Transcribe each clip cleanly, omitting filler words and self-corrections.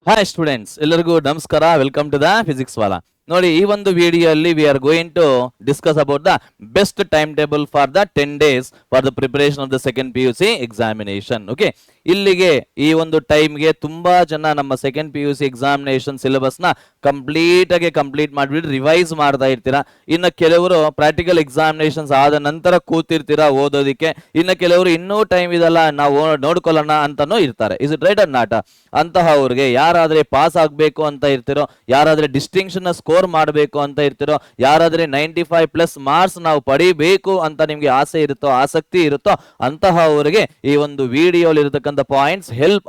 Hi students, ಎಲ್ಲರಿಗೂ ನಮಸ್ಕಾರ. Welcome to the Physics Wallah. ನೋಡಿ, ಈ ಒಂದು ವಿಡಿಯೋಲ್ಲಿ we are going to discuss about the best time table for the 10 days for the preparation of the second PUC examination. Okay, ಇಲ್ಲಿಗೆ ಈ ಒಂದು ಟೈಮ್ಗೆ ತುಂಬಾ ಜನ ನಮ್ಮ ಸೆಕೆಂಡ್ PUC ಎಕ್ಸಾಮಿನೇಷನ್ ಸಿಲೆಬಸ್ ನ ಕಂಪ್ಲೀಟ್ ಮಾಡಿಬಿಟ್ಟು ರಿವೈಸ್ ಮಾಡ್ತಾ ಇರ್ತೀರಾ. ಇನ್ನು ಕೆಲವರು ಪ್ರಾಕ್ಟಿಕಲ್ ಎಕ್ಸಾಮಿನೇಷನ್ಸ್ ಆದ ನಂತರ ಕೂತಿರ್ತೀರಾ ಓದೋದಿಕ್ಕೆ. ಇನ್ನು ಕೆಲವರು ಇನ್ನೂ ಟೈಮ್ ಇದಲ್ಲ, ನಾವು ನೋಡ್ಕೊಳ್ಳೋಣ ಅಂತಾನೂ ಇರ್ತಾರೆ. Is it right or not? ಅಂತಹವ್ರಿಗೆ ಯಾರಾದ್ರೆ ಪಾಸ್ ಆಗ್ಬೇಕು ಅಂತ ಇರ್ತಿರೋ, ಯಾರಾದ್ರೆ ಡಿಸ್ಟಿಂಕ್ಷನ್ ಸ್ಕೋರ್ ಮಾಡಬೇಕು ಅಂತ ಇರ್ತಿರೋ, ಯಾರಾದ್ರೆ 95+ ಮಾರ್ಕ್ಸ್ ನಾವು ಪಡಿಬೇಕು ಅಂತ ನಿಮ್ಗೆ ಆಸೆ ಇರುತ್ತೋ, ಆಸಕ್ತಿ ಇರುತ್ತೋ, ಅಂತಹವರಿಗೆ ಈ ಒಂದು ವಿಡಿಯೋಲಿ ಇರತಕ್ಕಂಥ ಪಾಯಿಂಟ್ಸ್ ಹೆಲ್ಪ್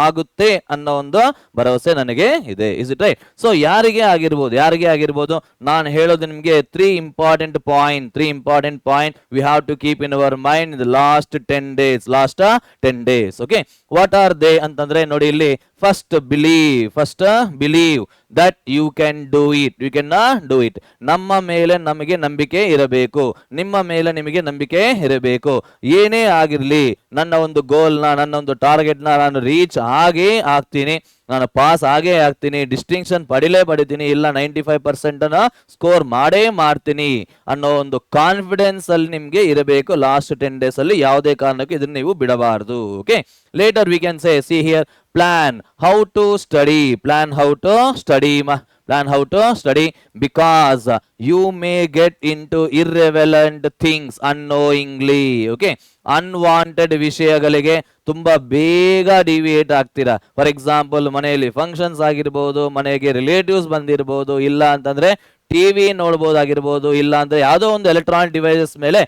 ಆಗುತ್ತೆ ಅನ್ನೋ ಒಂದು ಭರವಸೆ ನನಗೆ ಇದೆ. Is it right? ಸೊ ಯಾರಿಗೆ ಆಗಿರ್ಬೋದು ನಾನು ಹೇಳೋದು ನಿಮ್ಗೆ 3 important point we have to keep in our mind in the last 10 days. Okay, what are they ಅಂತಂದ್ರೆ ನೋಡಿ, ಇಲ್ಲಿ first believe that you can do it. ನಮ್ಮ ಮೇಲೆ ನಮಗೆ ನಂಬಿಕೆ ಇರಬೇಕು, ನಿಮ್ಮ ಮೇಲೆ ನಿಮಗೆ ನಂಬಿಕೆ ಇರಬೇಕು. ಏನೇ ಆಗಿರ್ಲಿ, ನನ್ನ ಒಂದು ಗೋಲ್ನ, ನನ್ನ ಒಂದು ಟಾರ್ಗೆಟ್ನ ನಾನು ರೀಚ್ ಆಗೇ ಆಗ್ತೀನಿ, ನಾನು ಪಾಸ್ ಆಗೇ ಆಗ್ತೀನಿ, ಡಿಸ್ಟಿಂಕ್ಷನ್ ಪಡಿತೀನಿ, ಇಲ್ಲ 95% ಸ್ಕೋರ್ ಮಾಡೇ ಮಾಡ್ತೀನಿ ಅನ್ನೋ ಒಂದು ಕಾನ್ಫಿಡೆನ್ಸ್ ಅಲ್ಲಿ ನಿಮ್ಗೆ ಇರಬೇಕು. ಲಾಸ್ಟ್ 10 days ಅಲ್ಲಿ ಯಾವುದೇ ಕಾರಣಕ್ಕೂ ಇದನ್ನ ನೀವು ಬಿಡಬಾರದು. Okay, litre we can say, see here, plan how to study because you may get into irrelevant things unknowingly. Okay, unwanted ವಿಷಯಗಳಿಗೆ ತುಂಬಾ ಬೇಗ ಡಿವಿಯೇಟ್ ಆಗ್ತೀರಾ. ಫಾರ್ ಎಕ್ಸಾಂಪಲ್, ಮನೆಯಲ್ಲಿ ಫಂಕ್ಷನ್ಸ್ ಆಗಿರ್ಬೋದು, ಮನೆಗೆ ರಿಲೇಟಿವ್ಸ್ ಬಂದಿರ್ಬೋದು, ಇಲ್ಲ ಅಂತಂದ್ರೆ ಟಿವಿ ನೋಡ್ಬೋದಾಗಿರ್ಬೋದು, ಇಲ್ಲ ಅಂದ್ರೆ ಯಾವುದೋ ಒಂದು ಎಲೆಕ್ಟ್ರಾನಿಕ್ ಡಿವೈಸಸ್ ಮೇಲೆ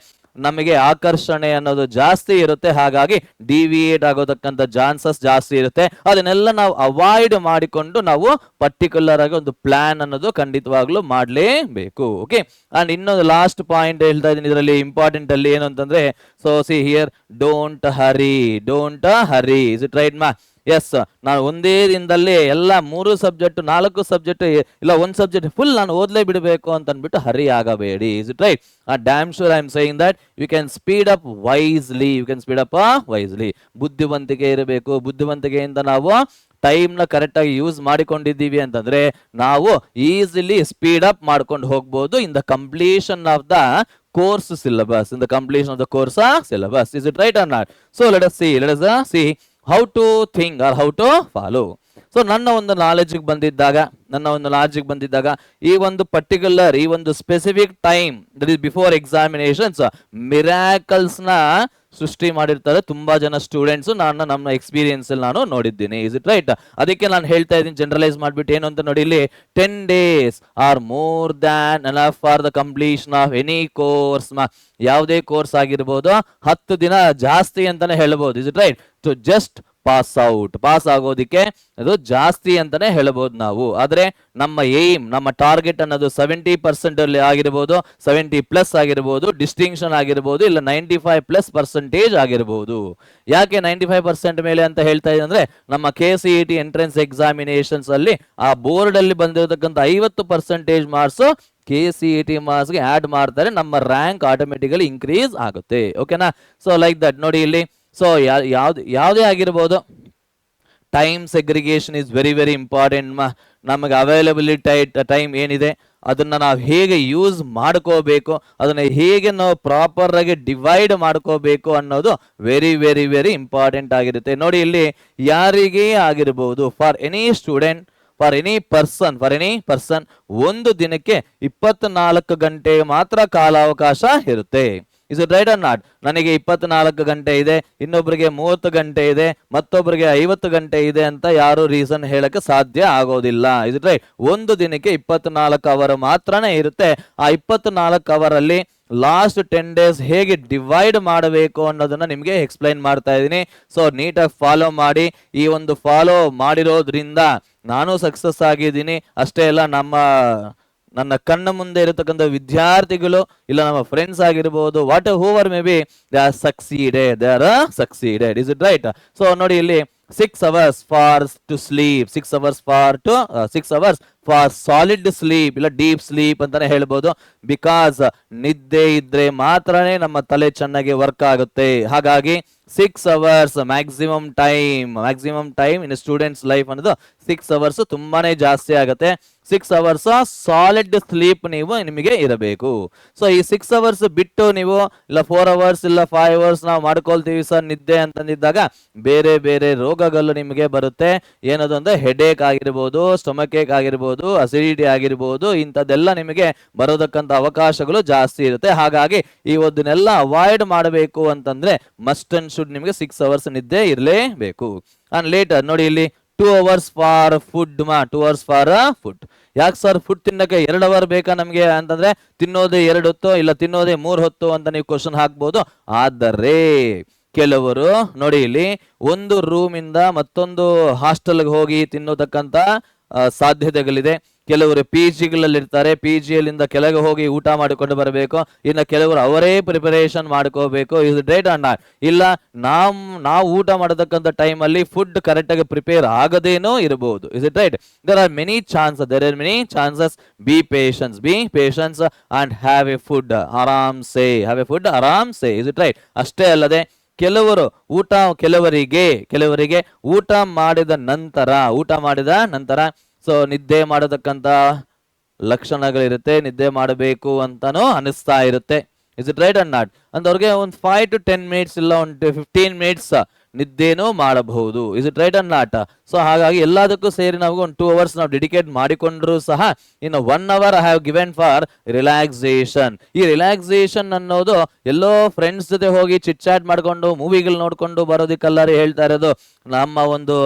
ನಮಗೆ ಆಕರ್ಷಣೆ ಅನ್ನೋದು ಜಾಸ್ತಿ ಇರುತ್ತೆ. ಹಾಗಾಗಿ ಡಿವಿಯೇಟ್ ಆಗೋದಕ್ಕಂತ ಚಾನ್ಸಸ್ ಜಾಸ್ತಿ ಇರುತ್ತೆ. ಅದನ್ನೆಲ್ಲ ನಾವು ಅವಾಯ್ಡ್ ಮಾಡಿಕೊಂಡು ನಾವು ಪರ್ಟಿಕ್ಯುಲರ್ ಆಗಿ ಒಂದು ಪ್ಲಾನ್ ಅನ್ನೋದು ಖಂಡಿತವಾಗ್ಲೂ ಮಾಡಲೇಬೇಕು. ಓಕೆ, ಅಂಡ್ ಇನ್ನೊಂದು ಲಾಸ್ಟ್ ಪಾಯಿಂಟ್ ಹೇಳ್ತಾ ಇದ್ದೀನಿ ಇದರಲ್ಲಿ, ಇಂಪಾರ್ಟೆಂಟ್ ಅಲ್ಲಿ ಏನು ಅಂತಂದ್ರೆ, so see here, don't hurry. Is it right ಮಾ? ಎಸ್, ನಾನು ಒಂದೇ ದಿನದಲ್ಲಿ ಎಲ್ಲ 3 ಸಬ್ಜೆಕ್ಟ್ 4 ಸಬ್ಜೆಕ್ಟ್ ಇಲ್ಲ ಒಂದು ಸಬ್ಜೆಕ್ಟ್ ಫುಲ್ ನಾನು ಓದ್ಲೇ ಬಿಡಬೇಕು ಅಂತ ಅಂದ್ಬಿಟ್ಟು ಹರಿ ಆಗಬೇಡಿ. Is it right? Damn sure I am saying that you can speed up wisely. ಬುದ್ಧಿವಂತಿಕೆ ಇರಬೇಕು. ಬುದ್ಧಿವಂತಿಕೆಯಿಂದ ನಾವು ಟೈಮ್ ನ ಕರೆಕ್ಟ್ ಆಗಿ ಯೂಸ್ ಮಾಡಿಕೊಂಡಿದ್ದೀವಿ ಅಂತಂದ್ರೆ ನಾವು ಈಸಿಲಿ ಸ್ಪೀಡ್ ಅಪ್ ಮಾಡ್ಕೊಂಡು ಹೋಗ್ಬೋದು in the completion of the course syllabus. Is it right or not? So let us see how to think or how to follow. So ನನ್ನ ಒಂದು ನಾಲೆಡ್ಜಿಗೆ ಬಂದಿದ್ದಾಗ ಈ ಒಂದು ಪರ್ಟಿಕ್ಯುಲರ್, ಈ ಒಂದು specific time that is before examinations miracles ನ ಸೃಷ್ಟಿ ಮಾಡಿರ್ತಾರೆ ತುಂಬಾ ಜನ ಸ್ಟೂಡೆಂಟ್ಸ್. ನಮ್ಮ ಎಕ್ಸ್ಪೀರಿಯನ್ಸ್ ಅಲ್ಲಿ ನಾನು ನೋಡಿದ್ದೀನಿ. Is it right? ಅದಕ್ಕೆ ನಾನು ಹೇಳ್ತಾ ಇದ್ದೀನಿ, ಜನರಲೈಸ್ ಮಾಡ್ಬಿಟ್ಟು ಏನು ಅಂತ ನೋಡಿ, ಇಲ್ಲಿ 10 days are more than enough for the completion of any course. ಯಾವುದೇ ಕೋರ್ಸ್ ಆಗಿರ್ಬೋದು, 10 ದಿನ ಜಾಸ್ತಿ ಅಂತಾನೆ ಹೇಳ್ಬೋದು. Is it right? To just pass ಆಗೋದಿಕ್ಕೆ ಅದು ಜಾಸ್ತಿ ಅಂತಾನೆ ಹೇಳ್ಬೋದು ನಾವು. ಆದ್ರೆ ನಮ್ಮ ಏಮ್, ನಮ್ಮ ಟಾರ್ಗೆಟ್ ಅನ್ನೋದು 70% ಅಲ್ಲಿ ಆಗಿರ್ಬೋದು, 70+ ಆಗಿರ್ಬೋದು, ಡಿಸ್ಟಿಂಕ್ಷನ್ ಆಗಿರ್ಬೋದು, ಇಲ್ಲ 95+% ಆಗಿರ್ಬೋದು. ಯಾಕೆ 95% ಮೇಲೆ ಅಂತ ಹೇಳ್ತಾ ಇದೆ ಅಂದ್ರೆ, ನಮ್ಮ KCET ಎಂಟ್ರೆನ್ಸ್ ಎಕ್ಸಾಮಿನೇಷನ್ಸ್ ಅಲ್ಲಿ ಆ ಬೋರ್ಡ್ ಅಲ್ಲಿ ಬಂದಿರತಕ್ಕಂಥ 50% ಮಾರ್ಕ್ಸ್ KCET ಮಾರ್ಕ್ಸ್ ಗೆ ಆಡ್ ಮಾಡ್ತಾರೆ. ನಮ್ಮ ರ್ಯಾಂಕ್ ಆಟೋಮೆಟಿಕಲಿ ಇನ್ಕ್ರೀಸ್ ಆಗುತ್ತೆ. ಓಕೆನಾ? ಸೊ ಲೈಕ್ ದಟ್ ನೋಡಿ ಇಲ್ಲಿ. ಸೊ ಯಾವುದೇ ಆಗಿರ್ಬೋದು, time segregation is very important. ನಮಗೆ ಅವೈಲಬಿಲಿಟಿ ಟೈಮ್ ಏನಿದೆ ಅದನ್ನ ನಾವು ಹೇಗೆ ಯೂಸ್ ಮಾಡ್ಕೋಬೇಕು, ಅದನ್ನ ಹೇಗೆ ನಾವು ಪ್ರಾಪರ್ ಆಗಿ ಡಿವೈಡ್ ಮಾಡ್ಕೋಬೇಕು ಅನ್ನೋದು ವೆರಿ ಇಂಪಾರ್ಟೆಂಟ್ ಆಗಿರುತ್ತೆ. ನೋಡಿ ಇಲ್ಲಿ, ಯಾರಿಗೇ ಆಗಿರ್ಬೋದು, for any student, for any person ಒಂದು ದಿನಕ್ಕೆ 24 ಗಂಟೆ ಮಾತ್ರ ಕಾಲಾವಕಾಶ ಇರುತ್ತೆ. Is it right or not? ನನಗೆ 24 ಗಂಟೆ ಇದೆ, ಇನ್ನೊಬ್ಬರಿಗೆ 30 ಗಂಟೆ ಇದೆ, ಮತ್ತೊಬ್ಬರಿಗೆ 50 ಗಂಟೆ ಇದೆ ಅಂತ ಯಾರು ರೀಸನ್ ಹೇಳಕ್ಕೆ ಸಾಧ್ಯ ಆಗೋದಿಲ್ಲ. Is it right? ಒಂದು ದಿನಕ್ಕೆ 24 ಅವರ್ ಮಾತ್ರನೇ ಇರುತ್ತೆ. ಆ 24 ಅವರಲ್ಲಿ ಲಾಸ್ಟ್ 10 days ಹೇಗೆ ಡಿವೈಡ್ ಮಾಡಬೇಕು ಅನ್ನೋದನ್ನ ನಿಮ್ಗೆ ಎಕ್ಸ್ಪ್ಲೈನ್ ಮಾಡ್ತಾ ಇದ್ದೀನಿ. ಸೊ ನೀಟಾಗಿ ಫಾಲೋ ಮಾಡಿ. ಈ ಒಂದು ಫಾಲೋ ಮಾಡಿರೋದ್ರಿಂದ ನಾನು ಸಕ್ಸಸ್ ಆಗಿದ್ದೀನಿ ಅಷ್ಟೇ ಅಲ್ಲ, ನನ್ನ ಕಣ್ಣ ಮುಂದೆ ಇರತಕ್ಕಂಥ ವಿದ್ಯಾರ್ಥಿಗಳು, ಇಲ್ಲ ನಮ್ಮ ಫ್ರೆಂಡ್ಸ್ ಆಗಿರ್ಬೋದು, what ಹೂವರ್ may be, they are succeeded. Is it right? So ನೋಡಿ ಇಲ್ಲಿ, 6 hours ಫಾರ್ ಸಾಲಿಡ್ ಸ್ಲೀಪ್, ಇಲ್ಲ ಡೀಪ್ ಸ್ಲೀಪ್ ಅಂತಾನೆ ಹೇಳ್ಬೋದು. ಬಿಕಾಸ್ ನಿದ್ದೆ ಇದ್ರೆ ಮಾತ್ರನೇ ನಮ್ಮ ತಲೆ ಚೆನ್ನಾಗಿ ವರ್ಕ್ ಆಗುತ್ತೆ. ಹಾಗಾಗಿ 6 hours maximum time in students life ಅನ್ನೋದು 6 hours ತುಂಬಾನೇ ಜಾಸ್ತಿ ಆಗುತ್ತೆ. 6 hours ಸಾಲಿಡ್ ಸ್ಲೀಪ್ ನಿಮಗೆ ಇರಬೇಕು. ಸೊ ಈ 6 hours ಬಿಟ್ಟು ನೀವು ಇಲ್ಲ 4 hours ಇಲ್ಲ 5 hours ನಾವು ಮಾಡ್ಕೊಳ್ತೀವಿ ಸರ್ ನಿದ್ದೆ ಅಂತಂದಿದ್ದಾಗ ಬೇರೆ ಬೇರೆ ರೋಗಗಳು ನಿಮಗೆ ಬರುತ್ತೆ. ಏನದು ಅಂದ್ರೆ ಹೆಡೇಕ್ ಆಗಿರ್ಬೋದು, ಸ್ಟೊಮಕ್ ಏಕ್ ಆಗಿರ್ಬೋದು, ಅಸಿಡಿಟಿ ಆಗಿರ್ಬೋದು, ಇಂಥದ್ದೆಲ್ಲ ನಿಮಗೆ ಬರೋದಕ್ಕಂತ ಅವಕಾಶಗಳು ಜಾಸ್ತಿ ಇರುತ್ತೆ. ಹಾಗಾಗಿ ಇವದನ್ನೆಲ್ಲ ಅವಾಯ್ಡ್ ಮಾಡಬೇಕು ಅಂತಂದ್ರೆ ಮಸ್ಟ್ ಅಂಡ್ ಶುಡ್ ನಿಮಗೆ 6 hours ನಿದ್ದೆ ಇರಲೇಬೇಕು. ಅಂಡ್ ಲೇಟರ್ ನೋಡಿ ಇಲ್ಲಿ 2 hours for food 2 hours for food. ಯಾಕೆ ಸರ್ ಫುಡ್ ತಿನ್ನಕ್ಕೆ 2 hour ಬೇಕಾ ನಮಗೆ ಅಂತಂದ್ರೆ ತಿನ್ನೋದೇ 2 ಹೊತ್ತು ಇಲ್ಲ ತಿನ್ನೋದೇ 3 ಹೊತ್ತು ಅಂತ ನೀವು ಕ್ವಶನ್ ಹಾಕ್ಬೋದು. ಆದರೆ ಕೆಲವರು ನೋಡಿ ಇಲ್ಲಿ ಒಂದು ರೂಮ್ ಇಂದ ಮತ್ತೊಂದು ಹಾಸ್ಟೆಲ್ಗೆ ಹೋಗಿ ತಿನ್ನೋದಕ್ಕಂತ ಸಾಧ್ಯತೆಗಳಿದೆ. ಕೆಲವರು ಪಿ ಜಿಗಳಲ್ಲಿ ಇರ್ತಾರೆ, ಪಿ ಜಿಯಲ್ಲಿಂದ ಕೆಳಗೆ ಹೋಗಿ ಊಟ ಮಾಡಿಕೊಂಡು ಬರಬೇಕು. ಇನ್ನು ಕೆಲವರು ಅವರೇ ಪ್ರಿಪರೇಷನ್ ಮಾಡ್ಕೋಬೇಕು. ಇದು ರೈಟ್ ಅಣ್ಣ? ಇಲ್ಲ ನಾವು ಊಟ ಮಾಡತಕ್ಕಂಥ ಟೈಮಲ್ಲಿ ಫುಡ್ ಕರೆಕ್ಟ್ ಆಗಿ ಪ್ರಿಪೇರ್ ಆಗದೇನೋ ಇರಬಹುದು. Is it right? There are many chances. Be patience and have a food ಆರಾಮ್ಸೆ. Is it right? ಅಷ್ಟೇ ಅಲ್ಲದೆ ಕೆಲವರಿಗೆ ಊಟ ಮಾಡಿದ ನಂತರ ಸೊ ನಿದ್ದೆ ಮಾಡತಕ್ಕಂತ ಲಕ್ಷಣಗಳಿರುತ್ತೆ, ನಿದ್ದೆ ಮಾಡಬೇಕು ಅಂತಾನೂ ಅನಿಸ್ತಾ ಇರುತ್ತೆ. Is it right and not? ಅಂದವ್ರಿಗೆ ಒಂದು 5 to 10 minutes ಇಲ್ಲ ಒಂದು 15 minutes ನಿದ್ದೇನೂ ಮಾಡಬಹುದು. Is it right and not? So ಹಾಗಾಗಿ ಎಲ್ಲದಕ್ಕೂ ಸೇರಿ ನಾವು ಒಂದು 2 hours ನಾವು ಡೆಡಿಕೇಟ್ ಮಾಡಿಕೊಂಡ್ರು ಸಹ ಇನ್ನು 1 hour I have given for relaxation. ಈ ರಿಲ್ಯಾಕ್ಸೇಷನ್ ಅನ್ನೋದು ಎಲ್ಲೋ ಫ್ರೆಂಡ್ಸ್ ಜೊತೆ ಹೋಗಿ ಚಿಟ್ ಚಾಟ್ ಮಾಡ್ಕೊಂಡು ಮೂವಿಗಳು ನೋಡ್ಕೊಂಡು ಬರೋದಕ್ಕೆಲ್ಲರೂ ಹೇಳ್ತಾ ಇರೋದು. ನಮ್ಮ ಒಂದು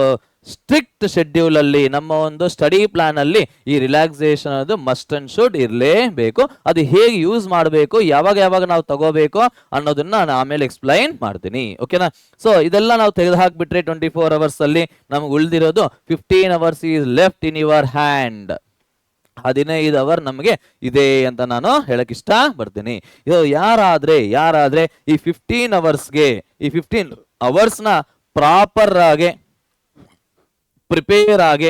ಸ್ಟ್ರಿಕ್ಟ್ ಶೆಡ್ಯೂಲ್ ಅಲ್ಲಿ, ನಮ್ಮ ಒಂದು ಸ್ಟಡಿ ಪ್ಲಾನ್ ಅಲ್ಲಿ ಈ ರಿಲ್ಯಾಕ್ಸೇಷನ್ ಅದು ಮಸ್ಟ್ ಅಂಡ್ ಶುಡ್ ಇರಲೇಬೇಕು. ಅದು ಹೇಗೆ ಯೂಸ್ ಮಾಡಬೇಕು, ಯಾವಾಗ ನಾವು ತಗೋಬೇಕು ಅನ್ನೋದನ್ನ ನಾನು ಆಮೇಲೆ ಎಕ್ಸ್ಪ್ಲೈನ್ ಮಾಡ್ತೀನಿ. ಓಕೆನಾ? ಸೊ ಇದೆಲ್ಲ ನಾವು ತೆಗೆದು ಹಾಕ್ಬಿಟ್ರೆ 24 hours ಅಲ್ಲಿ ನಮ್ಗೆ ಉಳಿದಿರೋದು 15 hours is left in your hand. 15 hour ನಮಗೆ ಇದೆ ಅಂತ ನಾನು ಹೇಳಕ್ ಇಷ್ಟ ಪಡ್ತೀನಿ. ಇದು ಯಾರಾದ್ರೆ ಈ 15 hours ನ ಪ್ರಾಪರ್ ಆಗಿ ಪ್ರಿಪೇರ್ ಆಗಿ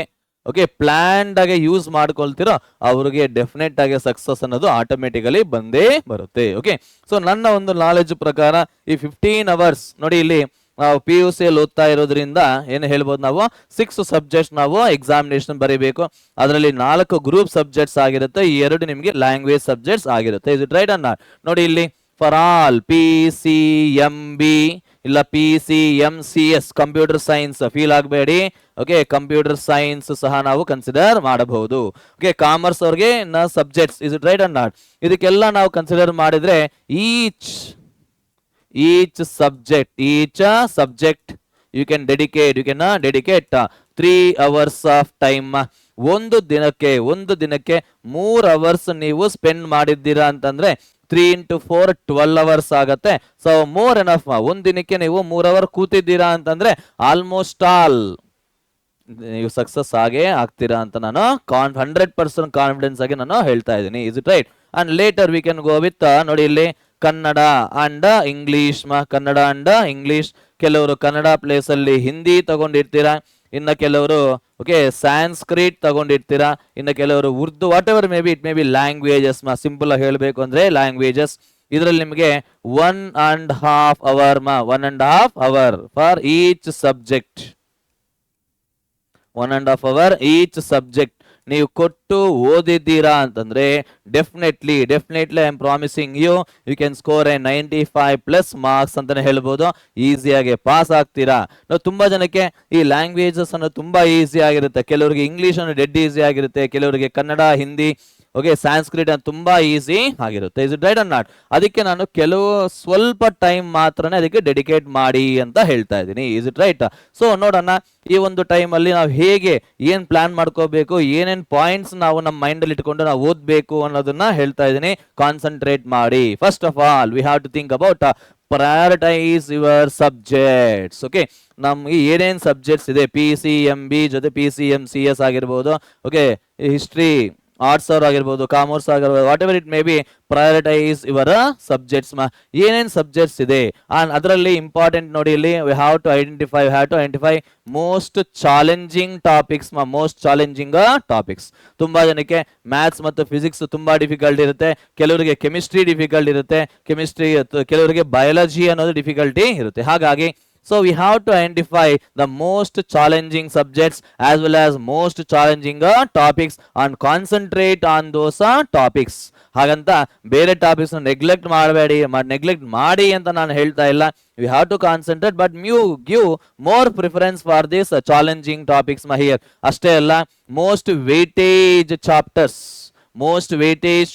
ಪ್ಲಾನ್ಡ್ ಆಗಿ ಯೂಸ್ ಮಾಡ್ಕೊಳ್ತಿರೋ ಅವ್ರಿಗೆ ಡೆಫಿನೆಟ್ ಆಗಿ ಸಕ್ಸಸ್ ಅನ್ನೋದು ಆಟೋಮೆಟಿಕಲಿ ಬಂದೇ ಬರುತ್ತೆ. ಓಕೆ, ಸೊ ನನ್ನ ಒಂದು ನಾಲೆಜ್ ಪ್ರಕಾರ ಈ 15 hours ನೋಡಿ, ಇಲ್ಲಿ ನಾವು PUC ಅಲ್ಲಿ ಓದ್ತಾ ಇರೋದ್ರಿಂದ ಏನು ಹೇಳ್ಬೋದು, ನಾವು 6 ಸಬ್ಜೆಕ್ಟ್ಸ್ ನಾವು ಎಕ್ಸಾಮಿನೇಷನ್ ಬರೀಬೇಕು. ಅದರಲ್ಲಿ 4 ಗ್ರೂಪ್ ಸಬ್ಜೆಕ್ಟ್ಸ್ ಆಗಿರುತ್ತೆ, 2 ನಿಮಗೆ ಲ್ಯಾಂಗ್ವೇಜ್ ಸಬ್ಜೆಕ್ಟ್ಸ್ ಆಗಿರುತ್ತೆ. ಇಸ್ ಇಟ್ ರೈಟ್ ಅನ್ನ? ನೋಡಿ ಇಲ್ಲಿ ಫಾರ್ ಆಲ್ PCMB ಇಲ್ಲ PCMCS ಕಂಪ್ಯೂಟರ್ ಸೈನ್ಸ್ ಫೀಲ್ ಆಗಬೇಡಿ. ಓಕೆ, ಕಂಪ್ಯೂಟರ್ ಸೈನ್ಸ್ ಸಹ ನಾವು ಕನ್ಸಿಡರ್ ಮಾಡಬಹುದು. ಓಕೆ, ಕಾಮರ್ಸ್ ಅವ್ರಿಗೆ subjects. Is it right and not? ಇದಕ್ಕೆಲ್ಲ ನಾವು ಕನ್ಸಿಡರ್ ಮಾಡಿದ್ರೆ each subject you can dedicate 3 hours of time. ಒಂದು ದಿನಕ್ಕೆ 3 hours ನೀವು ಸ್ಪೆಂಡ್ ಮಾಡಿದ್ದೀರಾ ಅಂತಂದ್ರೆ 3 into 4 12 hours ಆಗತ್ತೆ. So more enough. ಒಂದ್ ದಿನಕ್ಕೆ ನೀವು 3 hour ಕೂತಿದ್ದೀರಾ ಅಂತಂದ್ರೆ ಆಲ್ಮೋಸ್ಟ್ ಆಲ್ ನೀವು ಸಕ್ಸಸ್ ಆಗೇ ಆಗ್ತೀರಾ ಅಂತ ನಾನು 100% ಕಾನ್ಫಿಡೆನ್ಸ್ ಆಗಿ ನಾನು ಹೇಳ್ತಾ ಇದ್ದೀನಿ. Is it right? And later we can go with ನೋಡಿ ಇಲ್ಲಿ ಕನ್ನಡ ಅಂಡ್ ಇಂಗ್ಲಿಷ್. ಕೆಲವರು ಕನ್ನಡ ಪ್ಲೇಸ್ ಅಲ್ಲಿ ಹಿಂದಿ ತಗೊಂಡಿರ್ತೀರಾ, ಇನ್ನು ಕೆಲವರು ಸ್ಯಾನ್ಸ್ಕ್ರಿಟ್ ತಗೊಂಡಿರ್ತೀರಾ, ಇನ್ನು ಕೆಲವರು Urdu, what ever may be, it may be languages. Simple ಆಗಿ ಹೇಳಬೇಕು ಅಂದ್ರೆ ಲ್ಯಾಂಗ್ವೇಜಸ್. ಇದರಲ್ಲಿ ನಿಮಗೆ 1.5 hour for each subject. 1.5 hour each subject ನೀವು ಕೊಟ್ಟು ಓದಿದ್ದೀರಾ ಅಂತಂದ್ರೆ definitely I am promising you can score a 95+ marks ಅಂತಾನೆ ಹೇಳ್ಬೋದು. ಈಸಿಯಾಗಿ ಪಾಸ್ ಆಗ್ತೀರಾ. ನಾವು ತುಂಬಾ ಜನಕ್ಕೆ ಈ ಲ್ಯಾಂಗ್ವೇಜಸ್ ಅನ್ನೋದು ತುಂಬಾ ಈಸಿ ಆಗಿರುತ್ತೆ. ಕೆಲವರಿಗೆ ಇಂಗ್ಲಿಷ್ ಅನ್ನೋ ಡೆಡ್ ಈಸಿ ಆಗಿರುತ್ತೆ, ಕೆಲವರಿಗೆ ಕನ್ನಡ, ಹಿಂದಿ, ಸ್ಯಾನ್ಸ್ಕ್ರಿಟ್ ಅಂತ ತುಂಬಾ ಈಸಿ ಆಗಿರುತ್ತೆ. Is it right and not? ಅದಕ್ಕೆ ನಾನು ಸ್ವಲ್ಪ ಟೈಮ್ ಮಾತ್ರನೇ ಅದಕ್ಕೆ ಡೆಡಿಕೇಟ್ ಮಾಡಿ ಅಂತ ಹೇಳ್ತಾ ಇದ್ದೀನಿ. Is it right? ಸೊ ನೋಡೋಣ, ಈ ಒಂದು ಟೈಮ್ ಅಲ್ಲಿ ನಾವು ಹೇಗೆ ಏನ್ ಪ್ಲಾನ್ ಮಾಡ್ಕೋಬೇಕು, ಏನೇನ್ ಪಾಯಿಂಟ್ಸ್ ನಾವು ನಮ್ಮ ಮೈಂಡ್ ಅಲ್ಲಿ ಇಟ್ಕೊಂಡು ನಾವು ಓದ್ಬೇಕು ಅನ್ನೋದನ್ನ ಹೇಳ್ತಾ ಇದ್ದೀನಿ. ಕಾನ್ಸಂಟ್ರೇಟ್ ಮಾಡಿ. First of all we have to think about prioritise your subjects. Okay, ನಮ್ಗೆ ಏನೇನ್ ಸಬ್ಜೆಕ್ಟ್ಸ್ ಇದೆ, PCMB ಜೊತೆ PCMCS ಆಗಿರ್ಬೋದು, ಹಿಸ್ಟ್ರಿ, ಆರ್ಟ್ಸ್ ಅವ್ರು ಆಗಿರ್ಬೋದು, ಕಾಮರ್ಸ್ ಆಗಿರ್ಬೋದು, what ever it may be, prioritise ಇವರ ಸಬ್ಜೆಕ್ಟ್ಸ್ ಏನೇನು ಸಬ್ಜೆಕ್ಟ್ಸ್ ಇದೆ ಅಂಡ್ ಅದರಲ್ಲಿ ಇಂಪಾರ್ಟೆಂಟ್ ನೋಡಿ ಇಲ್ಲಿ we have to identify most challenging topics most challenging topics. ತುಂಬಾ ಜನಕ್ಕೆ ಮ್ಯಾಥ್ಸ್ ಮತ್ತು ಫಿಸಿಕ್ಸ್ ತುಂಬಾ ಡಿಫಿಕಲ್ಟ್ ಇರುತ್ತೆ, ಕೆಲವರಿಗೆ ಕೆಮಿಸ್ಟ್ರಿ ಡಿಫಿಕಲ್ಟ್ ಇರುತ್ತೆ, ಕೆಲವರಿಗೆ ಬಯಾಲಜಿ ಅನ್ನೋದು ಡಿಫಿಕಲ್ಟಿ ಇರುತ್ತೆ. ಹಾಗಾಗಿ so we have to identify the most challenging subjects as well as most challenging topics and concentrate on those topics. ಹಾಗಂತ ಬೇರೆ ಟಾಪಿಕ್ಸ್ ನೆಗ್ಲೆಕ್ಟ್ ಮಾಡಬೇಡಿ, ನೆಗ್ಲೆಕ್ಟ್ ಮಾಡಿ ಅಂತ ನಾನು ಹೇಳ್ತಾ ಇಲ್ಲ. we have to concentrate but you give more preference for this challenging topics here. ಅಷ್ಟೇ ಅಲ್ಲ, most weightage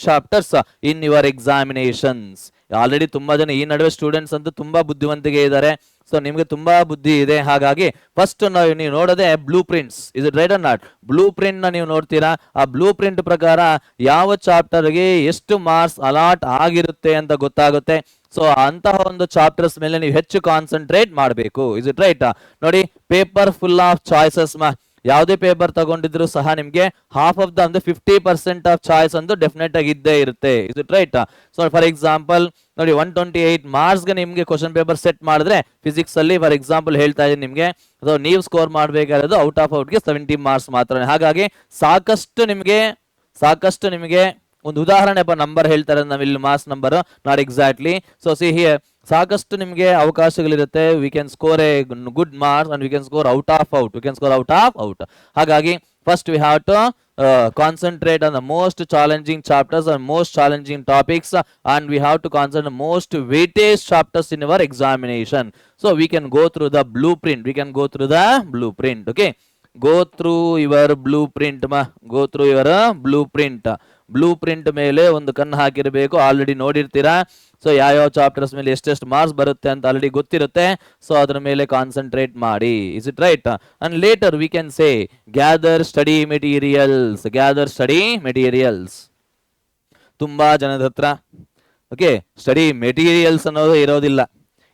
chapters in your examinations. Already ತುಂಬಾ ಜನ ಈ ನಡುವೆ ಸ್ಟೂಡೆಂಟ್ಸ್ ಅಂತೂ ತುಂಬಾ ಬುದ್ಧಿವಂತಿಗೆ ಇದ್ದಾರೆ, ಸೊ ನಿಮ್ಗೆ ತುಂಬಾ ಬುದ್ಧಿ ಇದೆ. ಹಾಗಾಗಿ ಫಸ್ಟ್ ನೀವು ನೋಡೋದೇ blueprints. Is it right or not? Blueprint ನ ನೀವು ನೋಡ್ತೀರಾ, ಆ ಬ್ಲೂ ಪ್ರಿಂಟ್ ಪ್ರಕಾರ ಯಾವ ಚಾಪ್ಟರ್ಗೆ ಎಷ್ಟು ಮಾರ್ಕ್ಸ್ ಅಲಾಟ್ ಆಗಿರುತ್ತೆ ಅಂತ ಗೊತ್ತಾಗುತ್ತೆ. ಸೊ ಅಂತಹ ಒಂದು ಚಾಪ್ಟರ್ಸ್ ಮೇಲೆ ನೀವು ಹೆಚ್ಚು ಕಾನ್ಸಂಟ್ರೇಟ್ ಮಾಡಬೇಕು. Is it right? ನೋಡಿ, ಪೇಪರ್ ಫುಲ್ ಆಫ್ ಚಾಯ್ಸಸ್ ಯಾವುದೇ ಪೇಪರ್ ತಗೊಂಡಿದ್ರು ಸಹ ನಿಮ್ಗೆ ಹಾಫ್ ಆಫ್ ದ ಅಂದ್ರೆ 50% ಆಫ್ ಚಾಯ್ಸ್ ಒಂದು ಡೆಫಿನೆಟ್ ಆಗಿ ಇದ್ದೇ ಇರುತ್ತೆ. Is it right? So for example ನೋಡಿ, 128 ಮಾರ್ಕ್ಸ್ಗೆ ನಿಮ್ಗೆ ಕ್ವಶನ್ ಪೇಪರ್ ಸೆಟ್ ಮಾಡಿದ್ರೆ ಫಿಸಿಕ್ಸ್ ಅಲ್ಲಿ ಫಾರ್ ಎಕ್ಸಾಂಪಲ್ ಹೇಳ್ತಾ ಇದ್ದೀನಿ ನಿಮ್ಗೆ, ಸೊ ನೀವು ಸ್ಕೋರ್ ಮಾಡಬೇಕಾಗಿರೋದು ಔಟ್ ಆಫ್ ಔಟ್ಗೆ 70 ಮಾರ್ಕ್ಸ್ ಮಾತ್ರ. ಹಾಗಾಗಿ ಸಾಕಷ್ಟು ನಿಮಗೆ ಒಂದು ಉದಾಹರಣೆ ನಂಬರ್ ಹೇಳ್ತಾರೆ ನಾವಿಲ್ಲಿ, marks number not exactly. So see here, ಸಾಕಷ್ಟು ನಿಮಗೆ ಅವಕಾಶಗಳಿರುತ್ತೆ. We can score a good marks and we can score out of out. ಹಾಗಾಗಿ first we have to concentrate on the most challenging chapters and most challenging topics, and we have to concentrate on most weightage chapters in our examination. So we can go through the blueprint. Okay, go through your blueprint. Blueprint ಮೇಲೆ ಒಂದು ಕಣ್ಣು ಹಾಕಿರಬೇಕು. Already ನೋಡಿರ್ತೀರಾ. So ಯಾವ chapters ಮೇಲೆ ಎಷ್ಟೆಷ್ಟು marks ಬರುತ್ತೆ ಅಂತ already ಗೊತ್ತಿರುತ್ತೆ. ಸೊ ಅದ್ರ ಮೇಲೆ ಕಾನ್ಸಂಟ್ರೇಟ್ ಮಾಡಿ. Is it right? And later we can say gather study materials. ತುಂಬಾ ಜನದ ಹತ್ರ ಓಕೆ ಸ್ಟಡಿ ಮೆಟೀರಿಯಲ್ಸ್ ಅನ್ನೋದು ಇರೋದಿಲ್ಲ.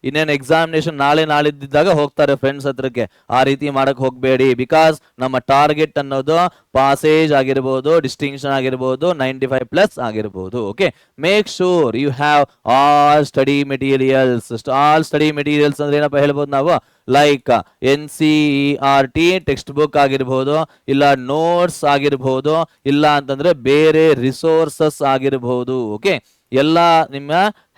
ಇನ್ನೇನು ಎಕ್ಸಾಮಿನೇಷನ್ ನಾಳಿದ್ದಾಗ ಹೋಗ್ತಾರೆ ಫ್ರೆಂಡ್ಸ್ ಹತ್ರಕ್ಕೆ. ಆ ರೀತಿ ಮಾಡಕ್ ಹೋಗ್ಬೇಡಿ. ಬಿಕಾಸ್ ನಮ್ಮ ಟಾರ್ಗೆಟ್ ಅನ್ನೋದು ಪಾಸೇಜ್ ಆಗಿರ್ಬೋದು, ಡಿಸ್ಟಿಂಕ್ಷನ್ ಆಗಿರ್ಬೋದು, 95+ ಆಗಿರ್ಬೋದು. Okay, make sure you have all study materials. ಅಂದ್ರೆ ಏನಪ್ಪ ಹೇಳ್ಬೋದು ನಾವು? ಲೈಕ್ NCERT ಟೆಕ್ಸ್ಟ್ ಬುಕ್ ಆಗಿರ್ಬೋದು, ಇಲ್ಲ ನೋಟ್ಸ್ ಆಗಿರ್ಬೋದು, ಇಲ್ಲ ಅಂತಂದ್ರೆ ಬೇರೆ ರಿಸೋರ್ಸಸ್ ಆಗಿರ್ಬೋದು. ಓಕೆ, ಎಲ್ಲ ನಿಮ್ಮ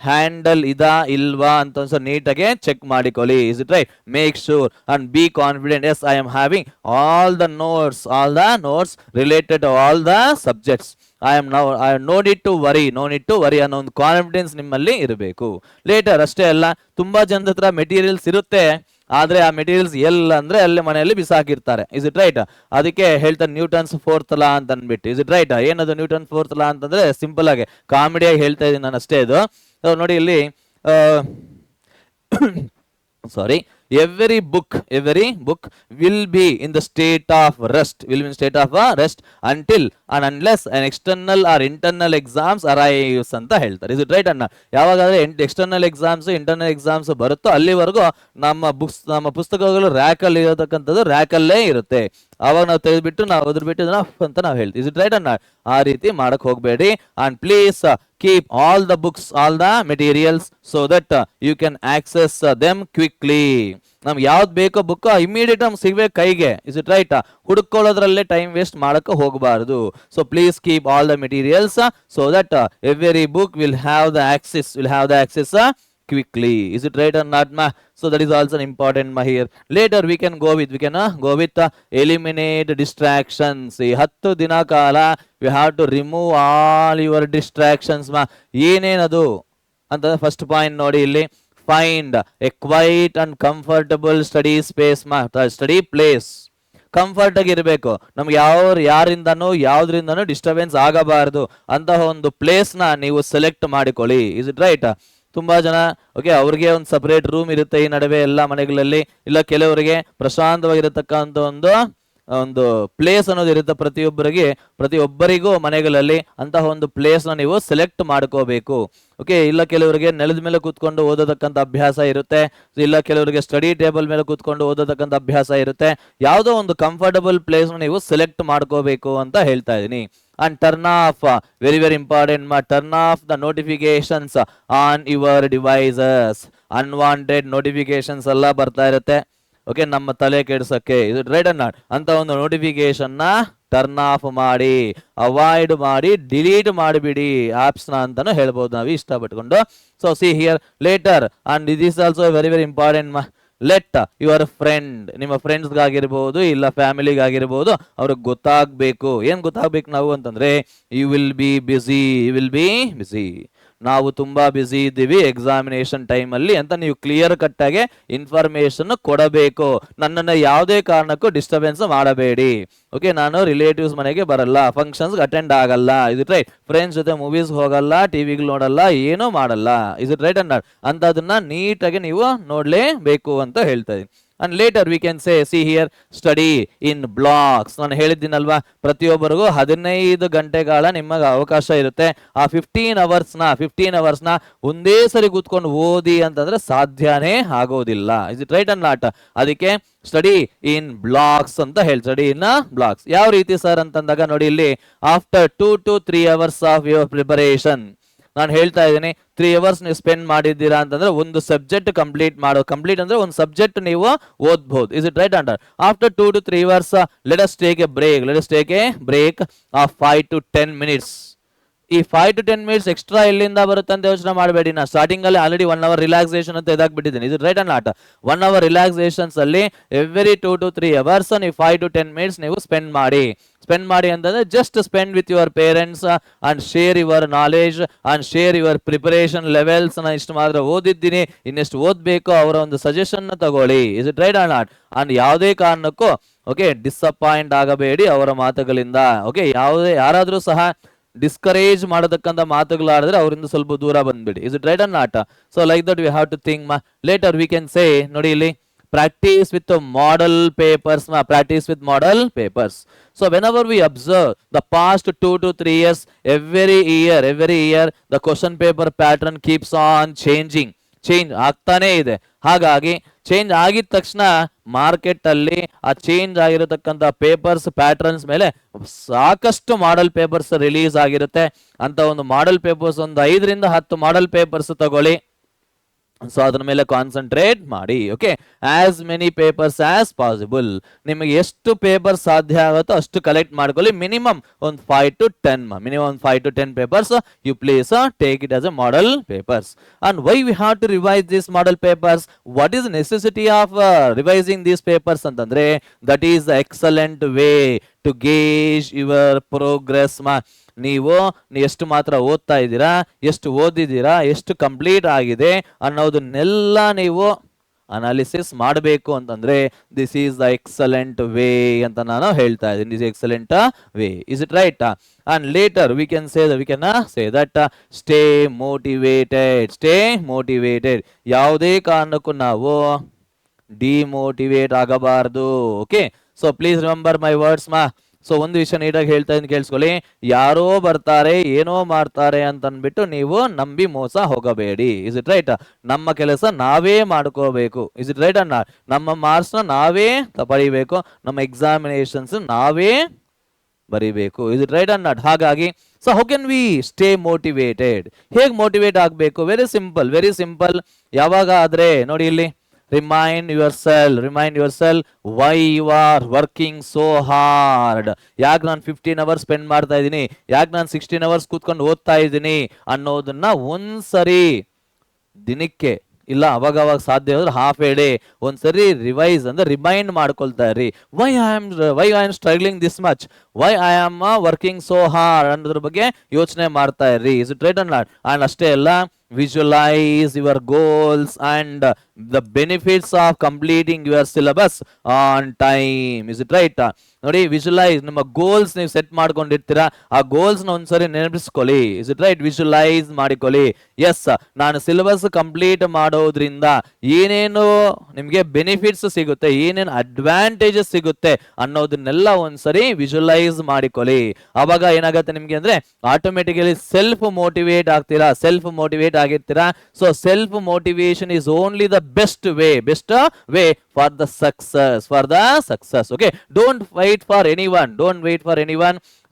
ಹ್ಯಾಂಡಲ್ ಇದಾ ಇಲ್ವಾ ಅಂತ ನೀಟಾಗಿ ಚೆಕ್ ಮಾಡಿಕೊಳ್ಳಿ. Is it right? Make sure and be confident. Yes, I am having all the notes related to all the subjects. I no need to worry ಅನ್ನೋ ಒಂದು ಕಾನ್ಫಿಡೆನ್ಸ್ ನಿಮ್ಮಲ್ಲಿ ಇರಬೇಕು. ಲೇಟರ್ ಅಷ್ಟೇ ಅಲ್ಲ, ತುಂಬಾ ಜನದ ಹತ್ರ ಮೆಟೀರಿಯಲ್ಸ್ ಇರುತ್ತೆ, ಆದ್ರೆ ಆ ಮೆಟೀರಿಯಲ್ಸ್ ಎಲ್ಲ ಅಂದ್ರೆ ಅಲ್ಲೇ ಮನೆಯಲ್ಲಿ ಬಿಸಾಕಿರ್ತಾರೆ. Is it right? ಅದಕ್ಕೆ ಹೇಳ್ತಾರೆ ನ್ಯೂಟನ್ಸ್ 4th ಲಾ ಅಂತ ಅಂದ್ಬಿಟ್ಟು. Is it right? ಏನದು ನ್ಯೂಟನ್ 4th ಲಾ ಅಂತಂದ್ರೆ ಸಿಂಪಲ್ ಆಗಿ ಕಾಮಿಡಿಯಾಗಿ ಹೇಳ್ತಾ ಇದ್ದೀನಿ ನಾನು ಅಷ್ಟೇ. ಇದು ನೋಡಿ ಇಲ್ಲಿ ಸಾರಿ, every book will be in the state of rest until and unless an external or internal exams arrives ಅಂತ ಹೇಳ್ತಾರೆ. ಇಸ್ ಇಟ್ ರೈಟ್ ಅನ್ನ? ಯಾವಾಗಾದ್ರೆ ಎಕ್ಸ್ಟರ್ನಲ್ ಎಕ್ಸಾಮ್ಸ್ ಇಂಟರ್ನಲ್ ಎಕ್ಸಾಮ್ಸ್ ಬರುತ್ತೋ ಅಲ್ಲಿವರೆಗೂ ನಮ್ಮ ಪುಸ್ತಕಗಳು ರ್ಯಾಕಲ್ಲಿ ಇರತಕ್ಕಂಥದ್ದು ರ್ಯಾಕಲ್ಲೇ ಇರುತ್ತೆ. ಅವಾಗ ನಾವು ತೆಗೆದ್ಬಿಟ್ಟು ನಾವು ಅದ್ರಬಿಟ್ಟು ಅಂತ ನಾವು ಹೇಳ್ತೀವಿ. ಇಸ್ ಇಟ್ ರೈಟ್ ಅನ್ನ? ಆ ರೀತಿ ಮಾಡಕ್ ಹೋಗ್ಬೇಡಿ. And please keep all the books, all the materials so that you can access them quickly. ನಮ್ಗೆ ಯಾವ್ದು ಬೇಕೋ ಬುಕ್ ಇಮಿಡಿಯೇಟ್ ನಮ್ಗೆ ಸಿಗ್ಬೇಕು ಕೈಗೆ. Is it right? ಹುಡುಕೊಳ್ಳೋದ್ರಲ್ಲೇ ಟೈಮ್ ವೇಸ್ಟ್ ಮಾಡಕ್ಕೆ ಹೋಗಬಾರದು. So please keep all the materials so that every book will have the access quickly. Is it right or not ma? So that is also an important ma here. Later we can go with eliminate distractions. 10 ದಿನ ಕಾಲ we have to remove all your distractions ma. ಏನೇನದು ಅಂತ first point ನೋಡಿ ಇಲ್ಲಿ, find a quiet and comfortable study space study place. Comfort ಆಗಿರ್ಬೇಕು. ನಮ್ಗೆ ಯಾವ್ದ್ರಿಂದನೂ disturbance ಆಗಬಾರದು ಅಂತಹ ಒಂದು ಪ್ಲೇಸ್ ನ ನೀವು ಸೆಲೆಕ್ಟ್ ಮಾಡಿಕೊಳ್ಳಿ. Is it right? ತುಂಬಾ ಜನ ಓಕೆ ಅವ್ರಿಗೆ ಒಂದು ಸಪರೇಟ್ ರೂಮ್ ಇರುತ್ತೆ ಈ ನಡುವೆ ಎಲ್ಲ ಮನೆಗಳಲ್ಲಿ, ಇಲ್ಲ ಕೆಲವರಿಗೆ ಪ್ರಶಾಂತವಾಗಿರತಕ್ಕಂಥ ಒಂದು ಪ್ಲೇಸ್ ಅನ್ನೋದು ಇರುತ್ತೆ. ಪ್ರತಿಯೊಬ್ಬರಿಗೂ ಮನೆಗಳಲ್ಲಿ ಅಂತಹ ಒಂದು ಪ್ಲೇಸ್ ನ ನೀವು ಸೆಲೆಕ್ಟ್ ಮಾಡ್ಕೋಬೇಕು. ಓಕೆ, ಇಲ್ಲ ಕೆಲವರಿಗೆ ನೆಲದ ಮೇಲೆ ಕೂತ್ಕೊಂಡು ಓದೋದಕ್ಕಂತ ಅಭ್ಯಾಸ ಇರುತ್ತೆ, ಇಲ್ಲ ಕೆಲವರಿಗೆ ಸ್ಟಡಿ ಟೇಬಲ್ ಮೇಲೆ ಕೂತ್ಕೊಂಡು ಓದೋದಕ್ಕಂತ ಅಭ್ಯಾಸ ಇರುತ್ತೆ. ಯಾವುದೋ ಒಂದು ಕಂಫರ್ಟಬಲ್ ಪ್ಲೇಸ್ ನೀವು ಸೆಲೆಕ್ಟ್ ಮಾಡ್ಕೋಬೇಕು ಅಂತ ಹೇಳ್ತಾ ಇದೀನಿ. And turn off, very very important, turn off the notifications on your devices. Unwanted notifications ಎಲ್ಲ ಬರ್ತಾ ಇರುತ್ತೆ, ಓಕೆ, ನಮ್ಮ ತಲೆ ಕೆಡ್ಸಕ್ಕೆ. ಇದು ರೈಟ್ ಅನ್ನ ಅಂತ ಒಂದು ನೋಟಿಫಿಕೇಶನ್ ನ ಟರ್ನ್ ಆಫ್ ಮಾಡಿ, ಅವಾಯ್ಡ್ ಮಾಡಿ, ಡಿಲೀಟ್ ಮಾಡಿಬಿಡಿ ಆಪ್ಸ್ ನ ಅಂತಾನು ಹೇಳ್ಬೋದು ನಾವು ಇಷ್ಟಪಟ್ಕೊಂಡು. So see here later, and this also very very important. Let your friend, ನಿಮ್ಮ ಫ್ರೆಂಡ್ಸ್ಗಾಗಿರ್ಬೋದು ಇಲ್ಲ ಫ್ಯಾಮಿಲಿಗಾಗಿರ್ಬೋದು, ಅವ್ರಿಗೆ ಗೊತ್ತಾಗಬೇಕು. ಏನು ಗೊತ್ತಾಗಬೇಕು ನಾವು ಅಂತಂದ್ರೆ, you will be busy, you will be busy, ನಾವು ತುಂಬಾ ಬಿಸಿ ಇದ್ದೀವಿ ಎಕ್ಸಾಮಿನೇಷನ್ ಟೈಮಲ್ಲಿ ಅಂತ ನೀವು ಕ್ಲಿಯರ್ ಕಟ್ ಆಗಿ ಇನ್ಫಾರ್ಮೇಶನ್ ಕೊಡಬೇಕು. ನನ್ನನ್ನು ಯಾವುದೇ ಕಾರಣಕ್ಕೂ ಡಿಸ್ಟರ್ಬೆನ್ಸ್ ಮಾಡಬೇಡಿ. ಓಕೆ, ನಾನು ರಿಲೇಟಿವ್ಸ್ ಮನೆಗೆ ಬರಲ್ಲ, ಫಂಕ್ಷನ್ಸ್ ಅಟೆಂಡ್ ಆಗಲ್ಲ, ಇಸ್ ಇಟ್ ರೈಟ್? ಫ್ರೆಂಡ್ಸ್ ಜೊತೆ ಮೂವೀಸ್ ಹೋಗಲ್ಲ, ಟಿವಿಗಳು ನೋಡಲ್ಲ, ಏನೂ ಮಾಡಲ್ಲ, ಇಸ್ ಇಟ್ ರೈಟ್ ಅನ್ನ ಅಂತದನ್ನ ನೀಟಾಗಿ ನೀವು ನೋಡ್ಲೇಬೇಕು ಅಂತ ಹೇಳ್ತಾ ಇದೀನಿ. And later we can say, see here, study in blocks. ನಾನು ಹೇಳಿದ್ದೀನಲ್ವಾ, ಪ್ರತಿಯೊಬ್ಬರಿಗೂ 15 ಗಂಟೆಗಳ ನಿಮಗೆ ಅವಕಾಶ ಇರುತ್ತೆ. ಆ 15 ಅವರ್ಸ್ನ ಒಂದೇ ಸರಿ ಕೂತ್ಕೊಂಡು ಓದಿ ಅಂತಂದ್ರೆ ಸಾಧ್ಯನೇ ಆಗೋದಿಲ್ಲ, is it right and not? ಅದಕ್ಕೆ ಸ್ಟಡಿ ಇನ್ ಬ್ಲಾಕ್ಸ್ ಅಂತ ಹೇಳಿ, ಸ್ಟಡಿ ಇನ್ ಬ್ಲಾಕ್ಸ್. ಯಾವ ರೀತಿ ಸರ್ ಅಂತಂದಾಗ ನೋಡಿ, ಇಲ್ಲಿ after 2 to 3 hours of your preparation, ನಾನು ಹೇಳ್ತಾ ಇದ್ದೀನಿ 3 hours ನೀವು ಸ್ಪೆಂಡ್ ಮಾಡಿದ್ದೀರಾ ಅಂತಂದ್ರೆ ಒಂದು ಸಬ್ಜೆಕ್ಟ್ ಕಂಪ್ಲೀಟ್ ಅಂದ್ರೆ ಒಂದು ಸಬ್ಜೆಕ್ಟ್ ನೀವು ಓದ್ಬಹುದು, is it right under? After 2 to 3 hours let us take a break of 5 to 10 minutes. ಈ 5 to 10 minutes ಎಕ್ಸ್ಟ್ರಾ ಎಲ್ಲಿಂದ ಬರುತ್ತೆ ಅಂತ ಯೋಚನೆ ಮಾಡಬೇಡಿ. ನಾ ಸ್ಟಾರ್ಟಿಂಗ್ ಅಲ್ಲಿ ಆಲ್ರೆಡಿ 1 hour ರಿಲ್ಯಾಕ್ಸೇಷನ್ ಅಂತ ಇದಾಗ್ಬಿಟ್ಟಿದ್ದೀನಿ, ಇದು right and not? 1 hour relaxations ಅಲ್ಲಿ ಎವ್ರಿ 2 to 3 hours ನೀವು 5 to 10 minutes ನೀವು ಸ್ಪೆಂಡ್ ಮಾಡಿ ಅಂತಂದ್ರೆ just spend with your parents and share your knowledge and share your preparation levels. ನಾನು ಇಷ್ಟು ಮಾತ್ರ ಓದಿದ್ದೀನಿ, ಇನ್ನೆಷ್ಟು ಓದ್ಬೇಕು, ಅವರ ಒಂದು ಸಜೆಷನ್ ತಗೊಳ್ಳಿ, is it right or not? And ಯಾವುದೇ ಕಾರಣಕ್ಕೂ ಓಕೆ ಡಿಸಪಾಯಿಂಟ್ ಆಗಬೇಡಿ ಅವರ ಮಾತುಗಳಿಂದ. ಓಕೆ, ಯಾರಾದ್ರೂ ಸಹ ಡಿಸ್ಕರೇಜ್ ಮಾಡತಕ್ಕಂಥ ಮಾತುಗಳಾಡಿದ್ರೆ ಅವರಿಂದ ಸ್ವಲ್ಪ ದೂರ ಬಂದ್ಬಿಡಿ, is it right or not? So like that we have to think. Later we can say, ನೋಡಿ ಇಲ್ಲಿ, practice with the model papers. So whenever we observe the past 2 to 3 years, every year the question paper pattern keeps on change ಆಗ್ತಾನೆ ಇದೆ. ಹಾಗಾಗಿ change ಆಗಿದ ತಕ್ಷಣ market ಅಲ್ಲಿ ಆ change ಆಗಿರತಕ್ಕಂತ papers patterns ಮೇಲೆ ಸಾಕಷ್ಟು ಮಾಡೆಲ್ ಪೇಪರ್ಸ್ ರಿಲೀಸ್ ಆಗಿರುತ್ತೆ. ಅಂತ ಒಂದು ಮಾಡೆಲ್ ಪೇಪರ್ಸ್ ಒಂದು 5 ರಿಂದ 10 ಮಾಡೆಲ್ ಪೇಪರ್ಸ್ ತಗೊಳ್ಳಿ. ಸೊ ಅದ್ರ ಮೇಲೆ ಕಾನ್ಸಂಟ್ರೇಟ್ ಮಾಡಿ. Okay, as many papers as possible, ನಿಮಗೆ ಎಷ್ಟು ಪೇಪರ್ ಸಾಧ್ಯ ಆಗುತ್ತೋ ಅಷ್ಟು ಕಲೆಕ್ಟ್ ಮಾಡ್ಕೊಳ್ಳಿ. ಮಿನಿಮಮ್ ಒಂದು 5 to 10 papers you please take it as a model papers. And why we have to revise this model papers? What is necessity of revising these papers ಅಂತಂದ್ರೆ, that is the excellent way to gauge your progress. ನೀವು ಎಷ್ಟು ಮಾತ್ರ ಓದ್ತಾ ಇದ್ದೀರಾ, ಎಷ್ಟು ಓದಿದ್ದೀರಾ, ಎಷ್ಟು complete ಆಗಿದೆ ಅನ್ನೋದನ್ನೆಲ್ಲ ನೀವು ಅನಾಲಿಸಿಸ್ ಮಾಡಬೇಕು ಅಂತಂದ್ರೆ this is the excellent way ಅಂತ ನಾನು ಹೇಳ್ತಾ ಇದ್ದೀನಿ. This excellent way, is it right? And later we can say that stay motivated. ಯಾವುದೇ ಕಾರಣಕ್ಕೂ ನಾವು ಡಿಮೋಟಿವೇಟ್ ಆಗಬಾರ್ದು. Okay, so please remember my words. So ಒಂದು ವಿಷಯ ನೀಟಾಗಿ ಹೇಳ್ತಾ ಇದ್ದೀನಿ, ಕೇಳಿಸ್ಕೊಳ್ಳಿ. ಯಾರೋ ಬರ್ತಾರೆ, ಏನೋ ಮಾಡ್ತಾರೆ ಅಂತ ಅಂದ್ಬಿಟ್ಟು ನೀವು ನಂಬಿ ಮೋಸ ಹೋಗಬೇಡಿ, ಇಸ್ ಇಟ್ ರೈಟ್? ನಮ್ಮ ಕೆಲಸ ನಾವೇ ಮಾಡ್ಕೋಬೇಕು, ಇಸ್ ಇಟ್ ರೈಟ್ ಅನ್ನ? ನಮ್ಮ ಮಾರ್ಕ್ಸ್ ನಾವೇ ಪಡಿಬೇಕು, ನಮ್ಮ ಎಕ್ಸಾಮಿನೇಷನ್ಸ್ ನಾವೇ ಬರಿಬೇಕು, ಇಸ್ ಇಟ್ ರೈಟ್ ಅನ್ನ? ಹಾಗಾಗಿ so how can we stay motivated? ಹೇಗೆ ಮೋಟಿವೇಟ್ ಆಗಬೇಕು? Very simple. ಯಾವಾಗ ಆದ್ರೆ ನೋಡಿ ಇಲ್ಲಿ, remind yourself why you are working so hard. ಯಾಕೆ ನಾನು 15 hours ಸ್ಪೆಂಡ್ ಮಾಡ್ತಾ ಇದ್ದೀನಿ, ಯಾಕೆ ನಾನು 16 hours ಕೂತ್ಕೊಂಡು ಓದ್ತಾ ಇದ್ದೀನಿ ಅನ್ನೋದನ್ನ ಒಂದ್ಸರಿ ದಿನಕ್ಕೆ ಇಲ್ಲ ಅವಾಗ ಸಾಧ್ಯ ಹೋದ್ರೆ ಹಾಫ್ ಎ ಡೇ ಒಂದ್ಸರಿ ರಿವೈಸ್ ಅಂದ್ರೆ ರಿಮೈಂಡ್ ಮಾಡ್ಕೊಳ್ತಾ ಇರಿ. Why I am struggling this much, why I am working so hard ಅನ್ನೋದ್ರ ಬಗ್ಗೆ ಯೋಚನೆ ಮಾಡ್ತಾ ಇರಿ, is it right and not? And ಅಷ್ಟೇ ಅಲ್ಲ, visualize your goals and the benefits of completing your syllabus on time, is it right? ನೋಡಿ visualise, ನಿಮ್ಮ goals ನೀವು ಸೆಟ್ ಮಾಡ್ಕೊಂಡಿರ್ತೀರಾ, ಆ ಗೋಲ್ಸ್ ನ ಒಂದ್ಸರಿ ನೆನಪಿಸ್ಕೊಳ್ಳಿ. Is it right? ವಿಜುವಲೈಸ್ ಮಾಡಿಕೊಳ್ಳಿ. ಎಸ್, ನಾನು ಸಿಲೆಬಸ್ ಕಂಪ್ಲೀಟ್ ಮಾಡೋದ್ರಿಂದ ಏನೇನು ನಿಮ್ಗೆ ಬೆನಿಫಿಟ್ಸ್ ಸಿಗುತ್ತೆ, ಏನೇನು ಅಡ್ವಾಂಟೇಜಸ್ ಸಿಗುತ್ತೆ ಅನ್ನೋದನ್ನೆಲ್ಲ ಒಂದ್ಸರಿ ವಿಜುವಲೈಸ್ ಮಾಡಿಕೊಳ್ಳಿ. ಅವಾಗ ಏನಾಗುತ್ತೆ ನಿಮ್ಗೆ ಅಂದ್ರೆ ಆಟೋಮೆಟಿಕಲಿ ಸೆಲ್ಫ್ ಮೋಟಿವೇಟ್ ಆಗ್ತೀರಾ, ಸೆಲ್ಫ್ ಮೋಟಿವೇಟ್ ಆಗಿರ್ತೀರಾ. So self motivation is only the best way for the success. Okay, don't wait for anyone.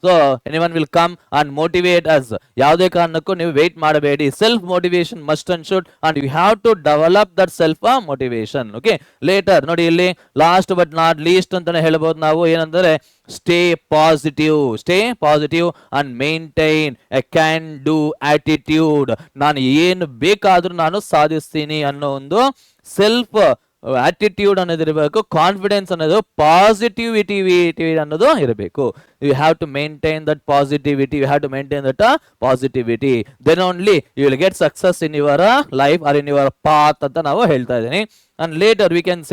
So anyone will come and motivate us. ಯಾವುದೇ ಕಾರಣಕ್ಕೂ ನೀವು ವೇಟ್ ಮಾಡಬೇಡಿ. Self motivation must and should, and you have to develop that self motivation. Okay, later ನೋಡಿ ಇಲ್ಲಿ last but not least ಅಂತಾನೆ ಹೇಳ್ಬೋದು ನಾವು. ಏನಂದ್ರೆ stay positive and maintain A can do attitude. ನಾನು ಏನು ಬೇಕಾದ್ರೂ ನಾನು ಸಾಧಿಸ್ತೀನಿ ಅನ್ನೋ ಒಂದು ಸೆಲ್ಫ್ ಆಟಿಟ್ಯೂಡ್ ಅನ್ನೋದು ಇರಬೇಕು. ಕಾನ್ಫಿಡೆನ್ಸ್ ಅನ್ನೋದು, ಪಾಸಿಟಿವಿಟಿ ಅನ್ನೋದು ಇರಬೇಕು. You have to maintain that positivity. Then only you will get success in your life or in your path ಅಂತ ನಾವು ಹೇಳ್ತಾ ಇದ್ದೀನಿ. And later we can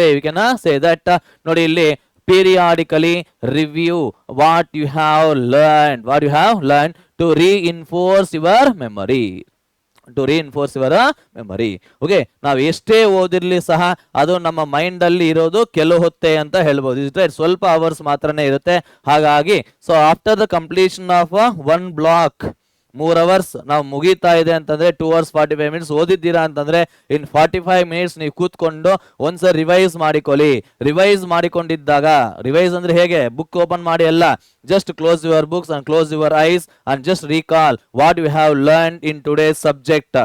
say that ನೋಡಿ ಇಲ್ಲಿ periodically review what you have learned to reinforce your memory. Okay, ನಾವು ಎಷ್ಟೇ ಓದಿರ್ಲಿ ಸಹ ಅದು ನಮ್ಮ ಮೈಂಡ್ ಅಲ್ಲಿ ಇರೋದು ಕೆಲವು ಹೊತ್ತೆ ಅಂತ ಹೇಳ್ಬೋದು. ಸ್ವಲ್ಪ ಅವರ್ಸ್ ಮಾತ್ರನೇ ಇರುತ್ತೆ. ಹಾಗಾಗಿ so after the completion of 1 block 3 hours ನಾವು ಮುಗೀತಾ ಇದೆ ಅಂತಂದ್ರೆ 2 hours 45 minutes ಓದಿದ್ದೀರಾ ಅಂತಂದ್ರೆ ಇನ್ 45 minutes ನೀವು ಕೂತ್ಕೊಂಡು ಒಂದ್ಸರಿ ರಿವೈಸ್ ಮಾಡಿಕೊಳ್ಳಿ. ರಿವೈಸ್ ಮಾಡಿಕೊಂಡಿದ್ದಾಗ, ರಿವೈಸ್ ಅಂದ್ರೆ ಹೇಗೆ, ಬುಕ್ ಓಪನ್ ಮಾಡಿ ಅಲ್ಲ, just close your books and close your eyes and just recall what you have learn in today's subject.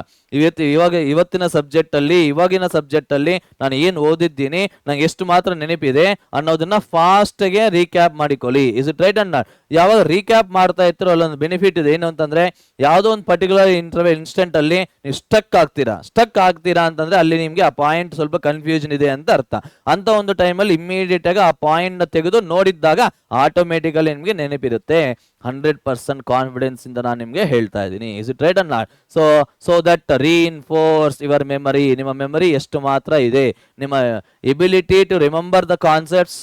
ಇವತ್ತಿನ ಸಬ್ಜೆಕ್ಟ್ ಅಲ್ಲಿ, ಇವಾಗಿನ ಸಬ್ಜೆಕ್ಟ್ ಅಲ್ಲಿ ನಾನು ಏನು ಓದಿದ್ದೀನಿ, ನಂಗೆ ಎಷ್ಟು ಮಾತ್ರ ನೆನಪಿದೆ ಅನ್ನೋದನ್ನ ಫಾಸ್ಟ್ ಗೆ ರೀಕ್ಯಾಪ್ ಮಾಡಿಕೊಳ್ಳಿ. Is it right? ಅಂಡ್ ಯಾವಾಗ ರೀಕ್ಯಾಪ್ ಮಾಡ್ತಾ ಇರ್ತೀರೋ ಅಲ್ಲೊಂದು ಬೆನಿಫಿಟ್ ಇದೆ. ಏನು ಅಂತಂದ್ರೆ ಯಾವುದೋ ಒಂದು ಪರ್ಟಿಕ್ಯುಲರ್ ಇನ್ಸ್ಟೆಂಟ್ ಅಲ್ಲಿ ನೀವು ಸ್ಟಕ್ ಆಗ್ತೀರಾ ಅಂತಂದ್ರೆ ಅಲ್ಲಿ ನಿಮ್ಗೆ ಆ ಪಾಯಿಂಟ್ ಸ್ವಲ್ಪ ಕನ್ಫ್ಯೂಷನ್ ಇದೆ ಅಂತ ಅರ್ಥ. ಅಂತ ಒಂದು ಟೈಮಲ್ಲಿ ಇಮ್ಮಿಡಿಯೇಟ್ ಆಗಿ ಆ ಪಾಯಿಂಟ್ ನ ತೆಗೆದು ನೋಡಿದ್ದಾಗ ಆಟೋಮೆಟಿಕಲಿ ನಿಮ್ಗೆ ನೆನಪಿರುತ್ತೆ. 100% ಕಾನ್ಫಿಡೆನ್ಸ್ ಇಂದ ನಾನು ನಿಮ್ಗೆ ಹೇಳ್ತಾ ಇದ್ದೀನಿ. Is it right? ಅನ್ನ so that reinforce your memory. ನಿಮ್ಮ ಮೆಮರಿ ಎಷ್ಟು ಮಾತ್ರ ಇದೆ, ನಿಮ್ಮ ability to remember the concepts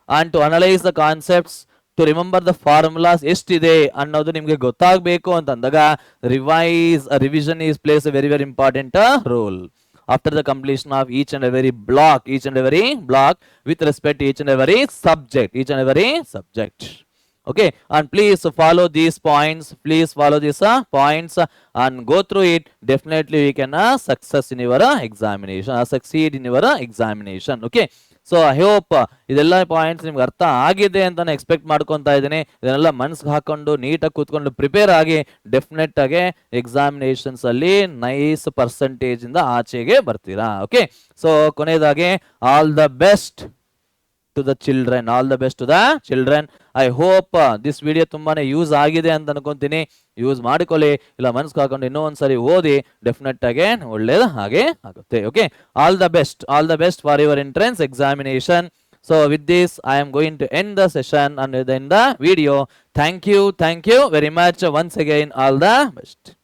and to analyse the concepts, to remember the formulas ಎಷ್ಟಿದೆ ಅನ್ನೋದು ನಿಮ್ಗೆ ಗೊತ್ತಾಗಬೇಕು ಅಂತಂದಾಗ revision is place a very important role. After the completion of each and every block with respect to each and every subject. Okay, and please follow these points, and go through it. Definitely we can succeed in your examination. Okay, so I hope ಇದೆಲ್ಲ points ನಿಮ್ಗೆ ಅರ್ಥ ಆಗಿದೆ ಅಂತ ನಾನು expect ಮಾಡ್ಕೊತಾ ಇದ್ದೀನಿ. ಇದನ್ನೆಲ್ಲ ಮನಸ್ಸಿಗೆ ಹಾಕೊಂಡು ನೀಟಾಗಿ ಕೂತ್ಕೊಂಡು ಪ್ರಿಪೇರ್ ಆಗಿ ಡೆಫಿನೆಟ್ ಆಗಿ ಎಕ್ಸಾಮಿನೇಷನ್ಸ್ ಅಲ್ಲಿ ನೈಸ್ ಪರ್ಸೆಂಟೇಜ್ ಇಂದ ಆಚೆಗೆ ಬರ್ತೀರಾ. ಓಕೆ, ಸೊ ಕೊನೆಯದಾಗಿ all the best to the children. I hope this video ತುಂಬಾನೇ ಯೂಸ್ ಆಗಿದೆ ಅಂತ ಅನ್ಕೊಂತೀನಿ. ಯೂಸ್ ಮಾಡಿಕೊಳ್ಳಿ, ಇಲ್ಲ ಮನಸ್ಸಿಗೆ ಹಾಕೊಂಡು ಇನ್ನೂ ಒಂದ್ಸರಿ ಓದಿ, ಡೆಫಿನೆಟ್ ಆಗಿ ಒಳ್ಳೇದು ಹಾಗೆ ಆಗುತ್ತೆ. Okay, all the best for your entrance examination. So with this I am going to end the session and end the video. Thank you very much once again. All the best.